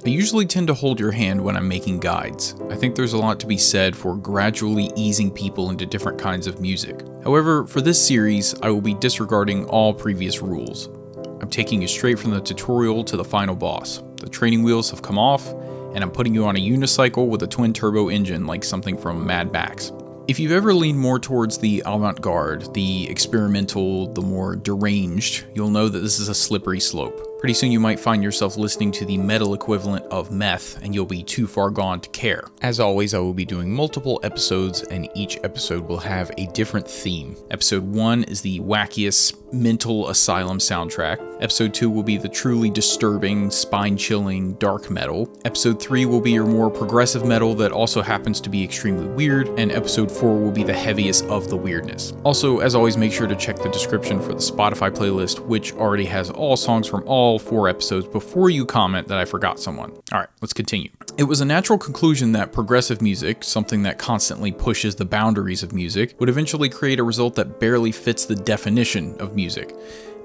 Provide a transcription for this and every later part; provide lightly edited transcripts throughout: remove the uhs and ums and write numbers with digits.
I usually tend to hold your hand when I'm making guides. I think there's a lot to be said for gradually easing people into different kinds of music. However, for this series, I will be disregarding all previous rules. I'm taking you straight from the tutorial to the final boss. The training wheels have come off, and I'm putting you on a unicycle with a twin-turbo engine like something from Mad Max. If you've ever leaned more towards the avant-garde, the experimental, the more deranged, you'll know that this is a slippery slope. Pretty soon you might find yourself listening to the metal equivalent of meth, and you'll be too far gone to care. As always, I will be doing multiple episodes, and each episode will have a different theme. Episode 1 is the wackiest mental asylum soundtrack. Episode 2 will be the truly disturbing, spine-chilling dark metal. Episode 3 will be your more progressive metal that also happens to be extremely weird, and Episode 4 will be the heaviest of the weirdness. Also, as always, make sure to check the description for the Spotify playlist, which already has all songs from all 4 episodes before you comment that I forgot someone. Alright, let's continue. It was a natural conclusion that progressive music, something that constantly pushes the boundaries of music, would eventually create a result that barely fits the definition of music.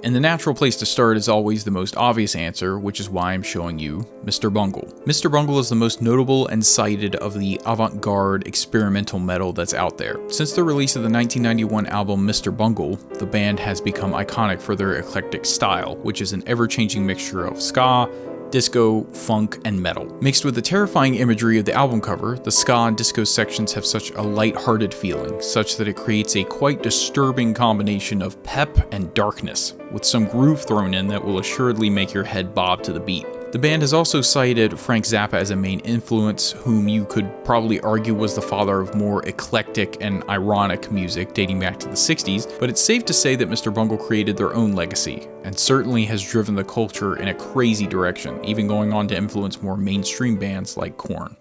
And the natural place to start is always the most obvious answer, which is why I'm showing you Mr. Bungle. Mr. Bungle is the most notable and cited of the avant-garde experimental metal that's out there. Since the release of the 1991 album Mr. Bungle, the band has become iconic for their eclectic style, which is an ever-changing mixture of ska, disco, funk, and metal. Mixed with the terrifying imagery of the album cover, the ska and disco sections have such a light-hearted feeling, such that it creates a quite disturbing combination of pep and darkness, with some groove thrown in that will assuredly make your head bob to the beat. The band has also cited Frank Zappa as a main influence, whom you could probably argue was the father of more eclectic and ironic music dating back to the 60s, but it's safe to say that Mr. Bungle created their own legacy, and certainly has driven the culture in a crazy direction, even going on to influence more mainstream bands like Korn.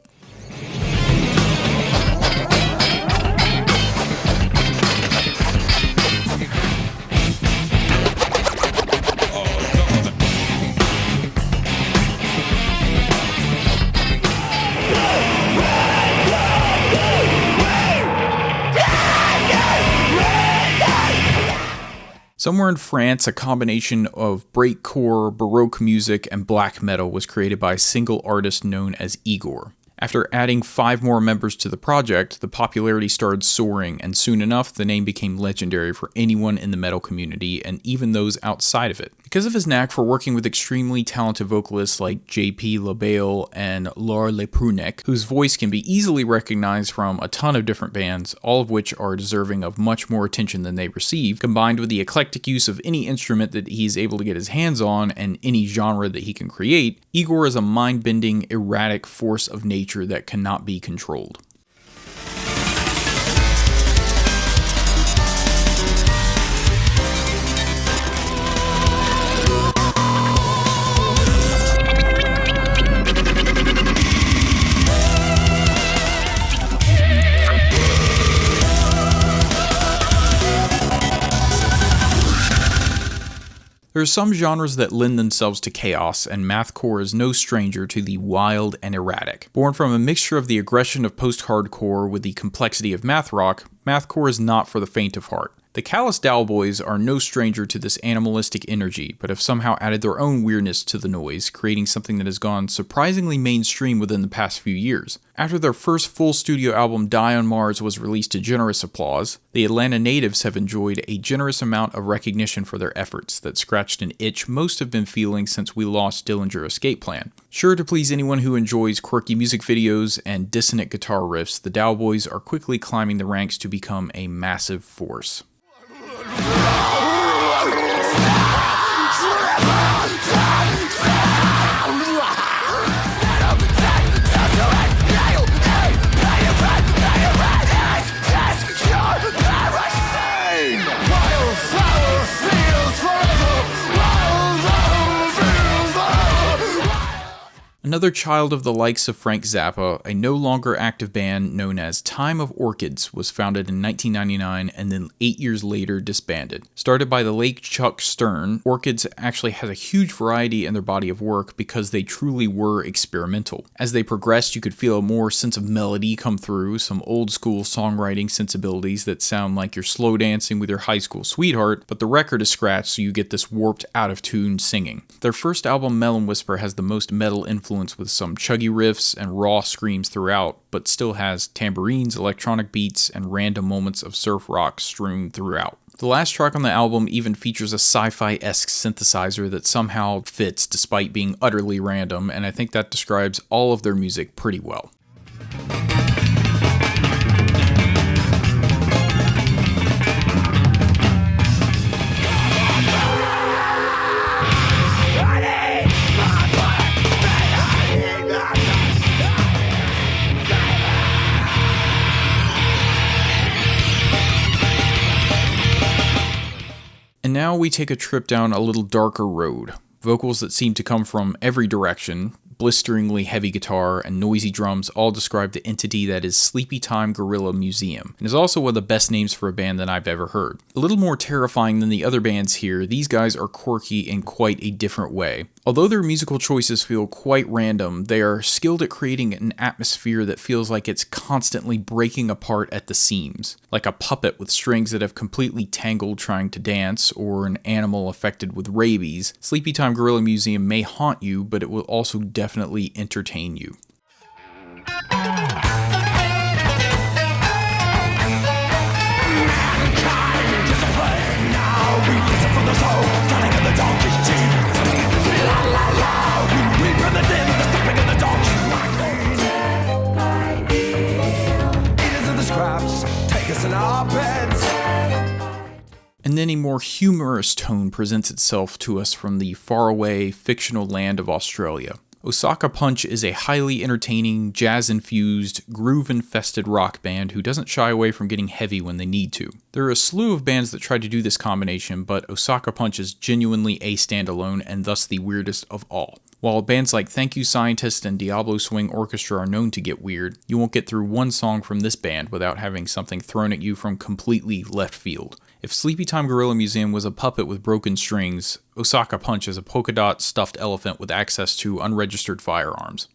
Somewhere in France, a combination of breakcore, baroque music, and black metal was created by a single artist known as Igorrr. After adding 5 more members to the project, the popularity started soaring, and soon enough, the name became legendary for anyone in the metal community, and even those outside of it. Because of his knack for working with extremely talented vocalists like J.P. LaBelle and Laure Leprunek, whose voice can be easily recognized from a ton of different bands, all of which are deserving of much more attention than they receive, combined with the eclectic use of any instrument that he's able to get his hands on and any genre that he can create, Igorrr is a mind-bending, erratic force of nature that cannot be controlled. There are some genres that lend themselves to chaos, and mathcore is no stranger to the wild and erratic. Born from a mixture of the aggression of post-hardcore with the complexity of math rock, mathcore is not for the faint of heart. The Callous Daoboys are no stranger to this animalistic energy, but have somehow added their own weirdness to the noise, creating something that has gone surprisingly mainstream within the past few years. After their first full studio album Die on Mars was released to generous applause, the Atlanta natives have enjoyed a generous amount of recognition for their efforts that scratched an itch most have been feeling since We Lost Dillinger Escape Plan. Sure to please anyone who enjoys quirky music videos and dissonant guitar riffs, the Daoboys are quickly climbing the ranks to become a massive force. Another child of the likes of Frank Zappa, a no longer active band known as Time of Orchids was founded in 1999 and then 8 years later disbanded. Started by the late Chuck Stern, Orchids actually has a huge variety in their body of work because they truly were experimental. As they progressed, you could feel a more sense of melody come through, some old school songwriting sensibilities that sound like you're slow dancing with your high school sweetheart, but the record is scratched so you get this warped, out of tune singing. Their first album, Melon Whisper, has the most metal influence influence with some chuggy riffs and raw screams throughout, but still has tambourines, electronic beats, and random moments of surf rock strewn throughout. The last track on the album even features a sci-fi-esque synthesizer that somehow fits despite being utterly random, and I think that describes all of their music pretty well. And now we take a trip down a little darker road. Vocals that seem to come from every direction, blisteringly heavy guitar, and noisy drums all describe the entity that is Sleepytime Gorilla Museum, and is also one of the best names for a band that I've ever heard. A little more terrifying than the other bands here, these guys are quirky in quite a different way. Although their musical choices feel quite random, they are skilled at creating an atmosphere that feels like it's constantly breaking apart at the seams, like a puppet with strings that have completely tangled trying to dance, or an animal affected with rabies. Sleepytime Gorilla Museum may haunt you, but it will also definitely entertain you. And then a more humorous tone presents itself to us from the faraway, fictional land of Australia. Osaka Punch is a highly entertaining, jazz-infused, groove-infested rock band who doesn't shy away from getting heavy when they need to. There are a slew of bands that try to do this combination, but Osaka Punch is genuinely a standalone and thus the weirdest of all. While bands like Thank You Scientist and Diablo Swing Orchestra are known to get weird, you won't get through one song from this band without having something thrown at you from completely left field. If Sleepytime Gorilla Museum was a puppet with broken strings, Osaka Punch is a polka dot stuffed elephant with access to unregistered firearms.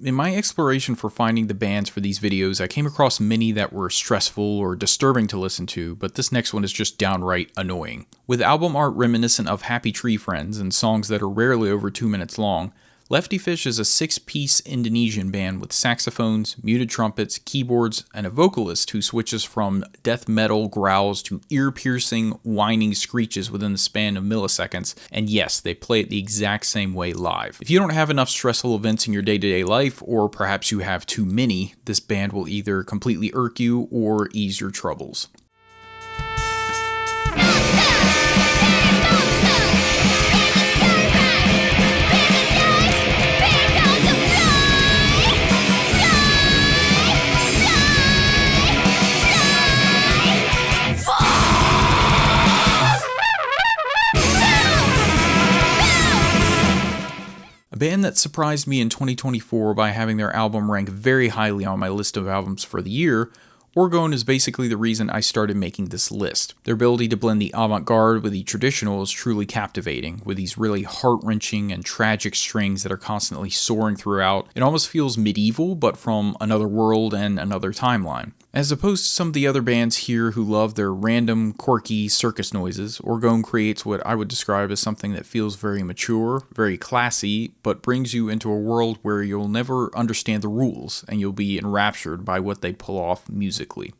In my exploration for finding the bands for these videos, I came across many that were stressful or disturbing to listen to, but this next one is just downright annoying. With album art reminiscent of Happy Tree Friends and songs that are rarely over 2 minutes long, Lefty Fish is a 6-piece Indonesian band with saxophones, muted trumpets, keyboards, and a vocalist who switches from death metal growls to ear-piercing, whining screeches within the span of milliseconds, and yes, they play it the exact same way live. If you don't have enough stressful events in your day-to-day life, or perhaps you have too many, this band will either completely irk you or ease your troubles. A band that surprised me in 2024 by having their album rank very highly on my list of albums for the year, Orgone is basically the reason I started making this list. Their ability to blend the avant-garde with the traditional is truly captivating, with these really heart-wrenching and tragic strings that are constantly soaring throughout. It almost feels medieval, but from another world and another timeline. As opposed to some of the other bands here who love their random, quirky circus noises, Orgone creates what I would describe as something that feels very mature, very classy, but brings you into a world where you'll never understand the rules, and you'll be enraptured by what they pull off musically.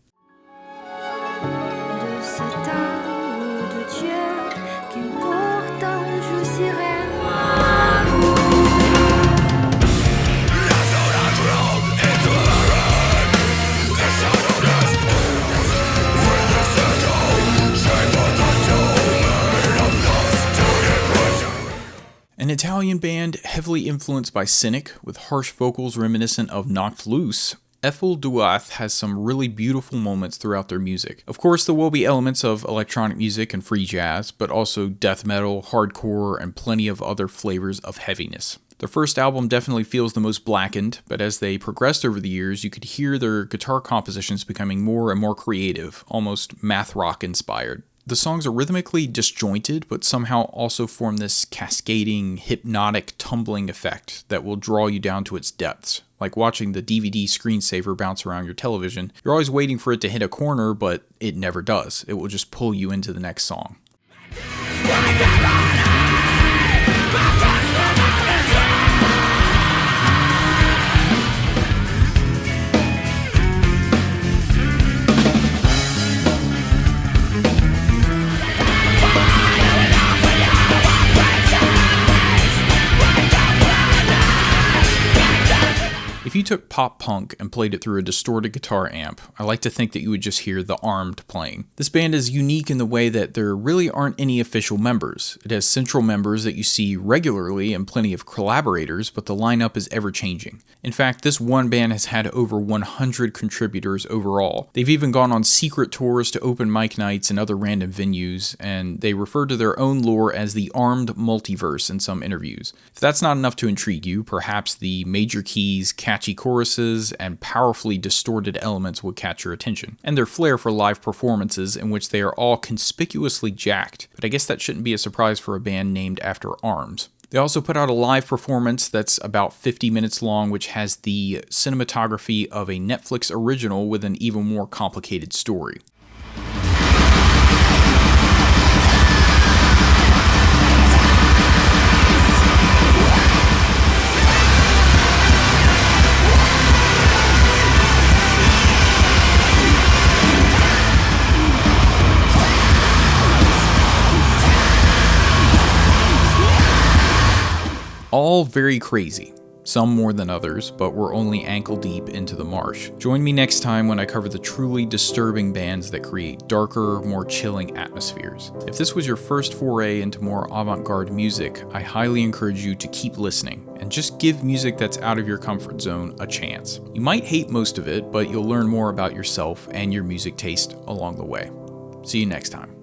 An Italian band heavily influenced by Cynic, with harsh vocals reminiscent of Knocked Loose, Ephel Duath has some really beautiful moments throughout their music. Of course, there will be elements of electronic music and free jazz, but also death metal, hardcore, and plenty of other flavors of heaviness. Their first album definitely feels the most blackened, but as they progressed over the years, you could hear their guitar compositions becoming more and more creative, almost math rock inspired. The songs are rhythmically disjointed, but somehow also form this cascading, hypnotic, tumbling effect that will draw you down to its depths. Like watching the DVD screensaver bounce around your television. You're always waiting for it to hit a corner, but it never does. It will just pull you into the next song. If you took pop punk and played it through a distorted guitar amp, I like to think that you would just hear the Armed playing. This band is unique in the way that there really aren't any official members. It has central members that you see regularly and plenty of collaborators, but the lineup is ever changing. In fact, this one band has had over 100 contributors overall. They've even gone on secret tours to open mic nights and other random venues, and they refer to their own lore as the Armed Multiverse in some interviews. If that's not enough to intrigue you, perhaps the major keys, catchy choruses, and powerfully distorted elements would catch your attention, and their flair for live performances in which they are all conspicuously jacked, but I guess that shouldn't be a surprise for a band named after arms. They also put out a live performance that's about 50 minutes long, which has the cinematography of a Netflix original with an even more complicated story. All very crazy, some more than others, but we're only ankle deep into the marsh. Join me next time when I cover the truly disturbing bands that create darker, more chilling atmospheres. If this was your first foray into more avant-garde music, I highly encourage you to keep listening and just give music that's out of your comfort zone a chance. You might hate most of it, but you'll learn more about yourself and your music taste along the way. See you next time.